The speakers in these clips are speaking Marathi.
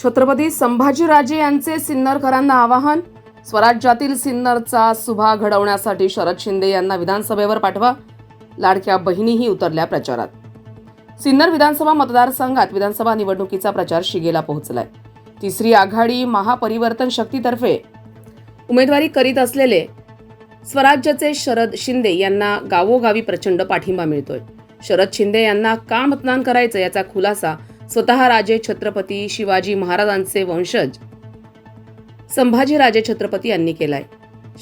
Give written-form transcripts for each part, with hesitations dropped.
छत्रपती संभाजीराजे यांचे सिन्नरकरांना आवाहन. स्वराज्यातील सिन्नरचा सुभा घडवण्यासाठी शरद शिंदे यांना विधानसभेवर पाठवा. लाडक्या बहिणीही उतरल्या प्रचारात. सिन्नर विधानसभा मतदारसंघात विधानसभा निवडणुकीचा प्रचार शिगेला पोहोचलाय. तिसरी आघाडी महापरिवर्तन शक्तीतर्फे उमेदवारी करीत असलेले स्वराज्याचे शरद शिंदे यांना गावोगावी प्रचंड पाठिंबा मिळतोय. शरद शिंदे यांना का मतदान करायचं याचा खुलासा स्वतः राजे छत्रपती शिवाजी महाराजांचे वंशज संभाजीराजे छत्रपती यांनी केलाय.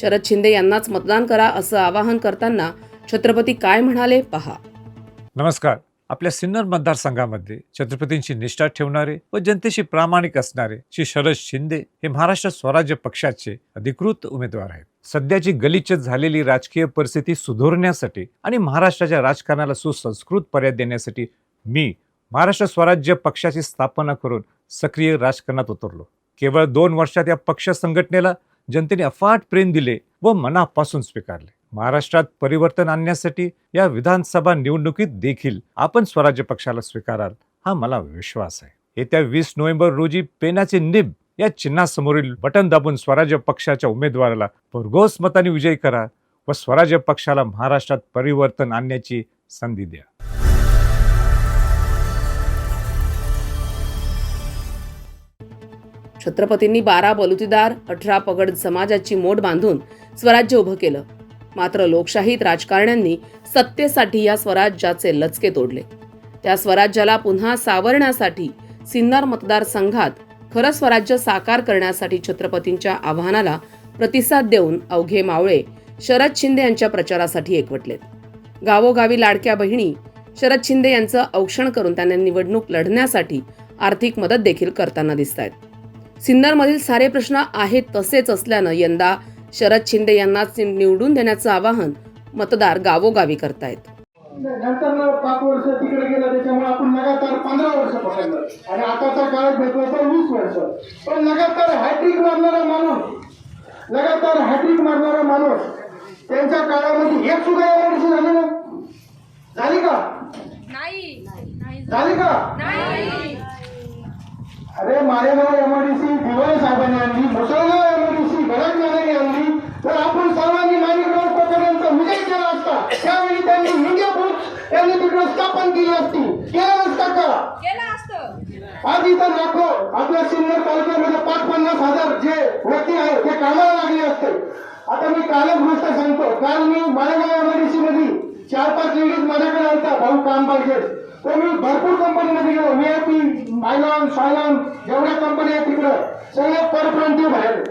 शरद शिंदे यांनाच मतदान करा असं आवाहन करताना छत्रपती काय म्हणाले पहा. नमस्कार. आपल्या सिन्नर मतदारसंघामध्ये छत्रपतींची निष्ठा ठेवणारे व जनतेशी प्रामाणिक असणारे श्री शरद शिंदे हे महाराष्ट्र स्वराज्य पक्षाचे अधिकृत उमेदवार आहेत. सध्याची गलिच्छ झालेली राजकीय परिस्थिती सुधारण्यासाठी आणि महाराष्ट्राच्या राजकारणाला सुसंस्कृत पर्याय देण्यासाठी मी महाराष्ट्र स्वराज्य पक्षाची स्थापना करून सक्रिय राजकारणात उतरलो. केवळ 2 वर्षात या पक्ष संघटनेला जनतेने अफाट प्रेम दिले व मनापासून स्वीकारले. महाराष्ट्रात परिवर्तन आणण्यासाठी या विधानसभा निवडणुकीत देखील आपण स्वराज्य पक्षाला स्वीकाराल हा मला विश्वास आहे. येत्या 20 नोव्हेंबर रोजी पेनाचे निब या चिन्हासमोरील बटन दाबून स्वराज्य पक्षाच्या उमेदवाराला भरघोस मताने विजयी करा व स्वराज्य पक्षाला महाराष्ट्रात परिवर्तन आणण्याची संधी द्या. छत्रपतींनी 12 बलुतेदार 18 पगड समाजाची मोठ बांधून स्वराज्य उभं केलं. मात्र लोकशाहीत राजकारण्यांनी सत्तेसाठी या स्वराज्याचे लचके तोडले. त्या स्वराज्याला पुन्हा सावरण्यासाठी सिन्नर मतदारसंघात खरं स्वराज्य साकार करण्यासाठी छत्रपतींच्या आव्हानाला प्रतिसाद देऊन अवघे मावळे शरद शिंदे यांच्या प्रचारासाठी एकवटलेत. गावोगावी लाडक्या बहिणी शरद शिंदे यांचं औक्षण करून त्यांना निवडणूक लढण्यासाठी आर्थिक मदत देखील करताना दिसतायत. सिन्नरमधील सारे प्रश्न आहेत तसेच असल्यानं यंदा शरद शिंदे यांनाच निवडून देण्याचं आवाहन मतदार गावोगावी करतायत. नंतर 5 वर्ष तिकडे गेलं त्याच्यामुळे आपण लगातार 15 वर्ष पकडलं आणि आताचा काळ भेटला तर 20 वर्ष. पण लगातार हॅट्रिक मारणारा माणूस त्यांच्या काळामध्ये एक सुद्धा एमआयडीसी झाली ना? झाली का? झाली का? अरे मारेगाव एमआयडीसी दिवाळी साहेबांनी आणली, मुसळगाव एमआयडीसी बळकमाने आणली. तर आपण सर्वांनी माणिकराव पर्यंत विजय केला असता. त्यावेळी त्यांनी इंडिया बुक्स त्यांनी तिकडे स्थापन केली असती. केलं नसता का? आज इथं लाखो आपल्या सिन्नर तालुक्यामध्ये 50-50 हजार जे व्यक्ती आहेत ते कामाला लागले असते. आता मी कालच गोष्ट सांगतो. काल मी माळेगाव एमआयडीसी मध्ये 4-5 लेडीज माझ्याकडे आलता, भाऊ काम पाहिजे. तर मी भरपूर कंपनीमध्ये गेलो. व्हीआयपी, मायलॉन, सायलॉन जेवढ्या कंपन्या आहेत तिकडं सगळे परप्रांतीय बाहेर.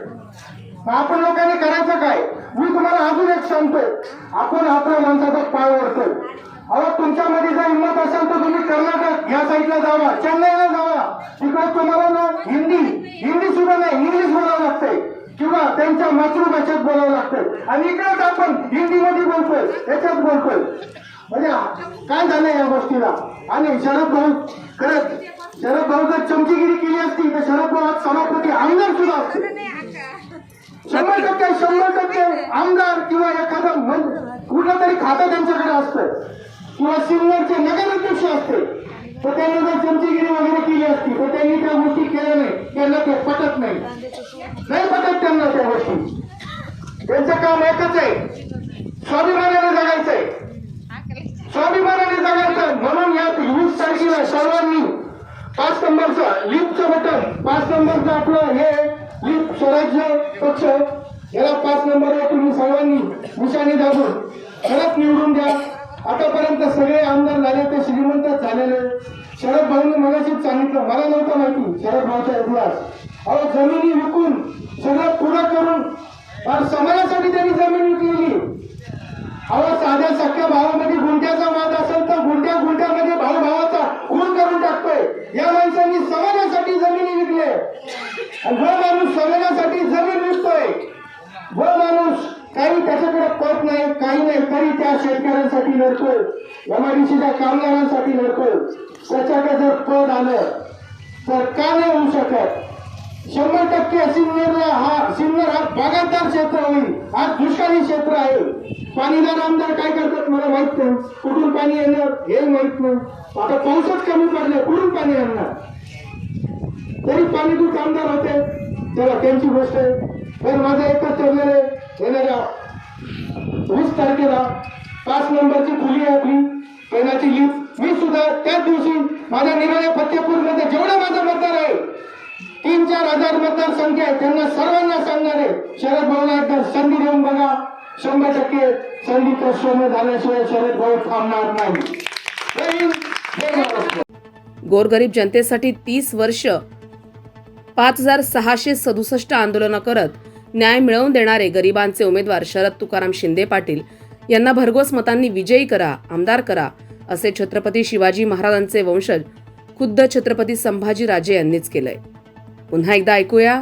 आपण लोकांनी करायचं काय? मी तुम्हाला अजून एक सांगतोय. आपण आपल्या माणसाचा पाय ओढतोय. अहो तुमच्यामध्ये जर हिंमत असेल तर तुम्ही कर्नाटक या साईडला जावा, चेन्नईला जावा. तिकडे तुम्हाला ना हिंदी सुद्धा नाही, इंग्लिश बोलावं लागतंय किंवा त्यांच्या मातृभाषेत बोलावं लागतंय. आणि इकडेच आपण हिंदीमध्ये बोलतोय, याच्यात बोलतोय. म्हणजे काय झालंय या गोष्टीला? आणि शरद भाऊ जर चमचीगिरी केली असती तर शरद भाऊ आज सभापती आमदार सुद्धा असते. 100% आमदार किंवा एखादं कुठलं तरी खातं त्यांच्याकडे असतं किंवा सिन्नरचे नगराध्यक्ष असते. तर त्यांनी जर चमचीगिरी वगैरे केली असती तर त्यांनी त्या गोष्टी केल्या नाही. त्यांना ते पटत नाही पटत त्यांना त्या गोष्टी. त्यांचं काम एकच आहे, स्वाभिमानाने जगायचंय, स्वाभिमानाने जगायचं. म्हणून या 20 तारखेला सर्वांनी 5 नंबरचं लिफ्टचं बटन, 5 नंबरचं आपलं हे लिफ्ट स्वराज्य पक्ष, याला 5 नंबरवर तुम्ही सर्वांनी निशाणी दाबून खरंच निवडून द्या. आतापर्यंत सगळे आमदार झाले ते श्रीमंत झालेले. शरद भाऊंनी मगाशीच सांगितलं, मला नव्हतं माहिती शरद भाऊचा इतिहास. अहो जमिनी विकून सगळं पुढं करून समाजासाठी त्यांनी जमीन विकलेली. अहो साध्या सख्या भावामध्ये गुंठ्याचा वाद असेल तर गुंठ्यामध्ये भावाचा खून करून टाकतोय. या माणसांनी समाजासाठी जमिनी विकले. जो माणूस समाजासाठी जमीन विकतोय, जो माणूस काही त्याच्याकडे पद नाही काही नाही तरी त्या शेतकऱ्यांसाठी लढतोय, एमआयडीसीच्या कामगारांसाठी लढतोय. त्याच्याकडे जर पद आलं तर का नाही होऊ शकत? 100% सिन्नर हा बागायतदार क्षेत्र होईल. आज दुष्काळी क्षेत्र आहे. पाणीदार आमदार काय करतात मला माहित नाही. कुठून पाणी येणार हे माहित नाही. आता पाऊसच कमी पडले, कुठून पाणी आणणार? तरी पाणीतून आमदार होते तेव्हा त्यांची गोष्ट आहे. तर माझं एकच ठरलेलं आहे, येणाऱ्या 20 तारखेला 5 नंबरची खुली आहे आपली पेनाची लिफ्ट. मी सुद्धा त्याच दिवशी माझ्या निराळ्या फतेपूरमध्ये जेवढं माझं मतदार आहे 3-4 हजार मतदार संख्या आहे त्यांना सर्वांना सांगणार आहे, शरद भाऊला एकदा संधी देऊन बघा. 100% संधीचं सोनं झाल्याशिवाय शरद भाऊ थांबणार नाही. जय हिंद, जय महाराष्ट्र. गोरगरीब जनतेसाठी 30 वर्ष 5667 आंदोलनं करत न्याय मिळवून देणारे गरिबांचे उमेदवार शरद तुकाराम शिंदे पाटील यांना भरघोस मतांनी विजयी करा, आमदार करा, असे छत्रपती शिवाजी महाराजांचे वंशज खुद्द छत्रपती संभाजी राजे यांनीच केलंय. पुन्हा एकदा ऐकूया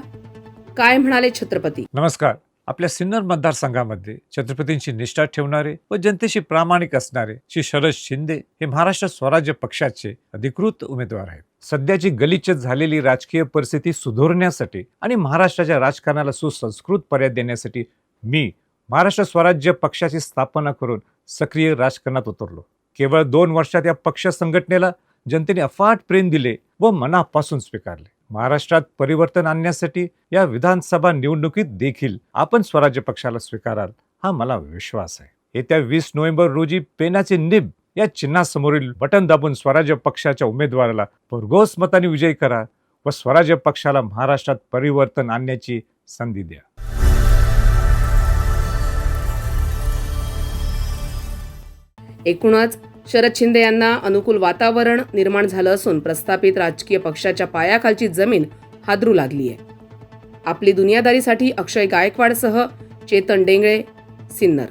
काय म्हणाले छत्रपती. नमस्कार. आपल्या सिन्नर मतदारसंघामध्ये छत्रपतींची निष्ठा ठेवणारे व जनतेशी प्रामाणिक असणारे श्री शरद शिंदे हे महाराष्ट्र स्वराज्य पक्षाचे अधिकृत उमेदवार आहेत. सध्याची गलिच्छ झालेली राजकीय परिस्थिती सुधारण्यासाठी आणि महाराष्ट्राच्या राजकारणाला सुसंस्कृत पर्याय देण्यासाठी मी महाराष्ट्र स्वराज्य पक्षाची स्थापना करून सक्रिय राजकारणात उतरलो. केवळ 2 वर्षात या पक्ष संघटनेला जनतेने अफाट प्रेम दिले व मनापासून स्वीकारले. महाराष्ट्रात परिवर्तन आणण्यासाठी या विधानसभा निवडणुकीत देखील आपण स्वराज्य पक्षाला स्वीकाराल हा मला विश्वास आहे. येत्या 20 नोव्हेंबर रोजी पेनाचे निब या चिन्हासमोरील बटन दाबून स्वराज्य पक्षाच्या उमेदवाराला भरघोस मताने विजयी करा व स्वराज्य पक्षाला महाराष्ट्रात परिवर्तन आणण्याची संधी द्या. एकूणच शरद शिंदे यांना अनुकूल वातावरण निर्माण झालं असून प्रस्थापित राजकीय पक्षाच्या पायाखालची जमीन हादरू लागली आहे. आपली दुनियादारीसाठी अक्षय गायकवाडसह चेतन डेंगळे, सिन्नर.